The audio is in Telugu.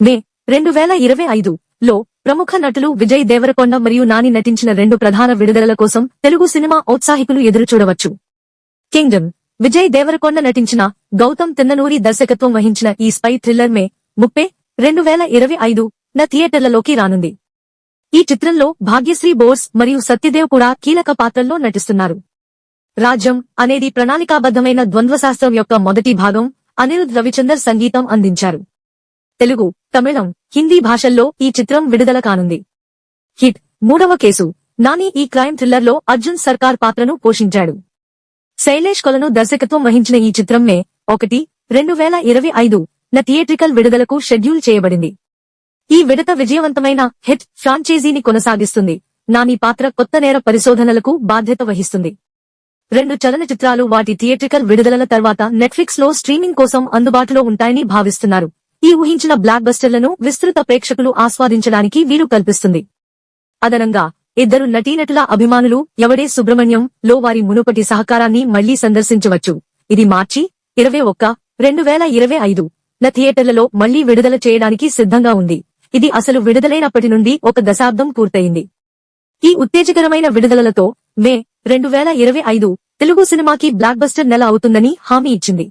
మే 2025లో ప్రముఖ నటులు విజయ్ దేవరకొండ మరియు నాని నటించిన 2 ప్రధాన విడుదలల కోసం తెలుగు సినిమా ఔత్సాహికులు ఎదురుచూడవచ్చు. కింగ్డమ్ విజయ్ దేవరకొండ నటించిన, గౌతమ్ తిన్ననూరి దర్శకత్వం వహించిన ఈ స్పై థ్రిల్లర్ మే 30, 2025న థియేటర్లలోకి రానుంది. ఈ చిత్రంలో భాగ్యశ్రీ బోస్ మరియు సత్యదేవ్ కూడా కీలక పాత్రల్లో నటిస్తున్నారు. రాజ్యం అనేది ప్రణాళికాబద్ధమైన ద్వంద్వశాస్త్రం యొక్క మొదటి భాగం. అనిరుద్ రవిచందర్ సంగీతం అందించారు. తెలుగు, తమిళం, హిందీ భాషల్లో ఈ చిత్రం విడుదల కానుంది. హిట్ 3వ కేసు నాని ఈ క్రైమ్ థ్రిల్లర్లో అర్జున్ సర్కార్ పాత్రను పోషించాడు. శైలేష్ కొలను దర్శకత్వం వహించిన ఈ చిత్రం మే 1, 2025న థియేట్రికల్ విడుదలకు షెడ్యూల్ చేయబడింది. ఈ విడత విజయవంతమైన హిట్ ఫ్రాంచైజీని కొనసాగిస్తుంది. నాని పాత్ర కొత్త నేర పరిశోధనలకు బాధ్యత వహిస్తుంది. 2 చలనచిత్రాలు వాటి థియేట్రికల్ విడుదలల తర్వాత నెట్ఫ్లిక్స్ లో స్ట్రీమింగ్ కోసం అందుబాటులో ఉంటాయని భావిస్తున్నారు. ఈ ఊహించిన బ్లాక్ బస్టర్లను విస్తృత ప్రేక్షకులు ఆస్వాదించడానికి వీలు కల్పిస్తుంది. అదనంగా 2 నటీనటుల అభిమానులు ఎవడే సుబ్రహ్మణ్యం లో వారి మునుపటి సహకారాన్ని మళ్లీ సందర్శించవచ్చు. ఇది మార్చి 21, 2025న థియేటర్లలో మళ్లీ విడుదల చేయడానికి సిద్ధంగా ఉంది. ఇది అసలు విడుదలైనప్పటి నుండి 1 దశాబ్దం పూర్తయింది. ఈ ఉత్తేజకరమైన విడుదలలతో మే 2025 తెలుగు సినిమాకి బ్లాక్ బస్టర్ నెల అవుతుందని హామీ ఇచ్చింది.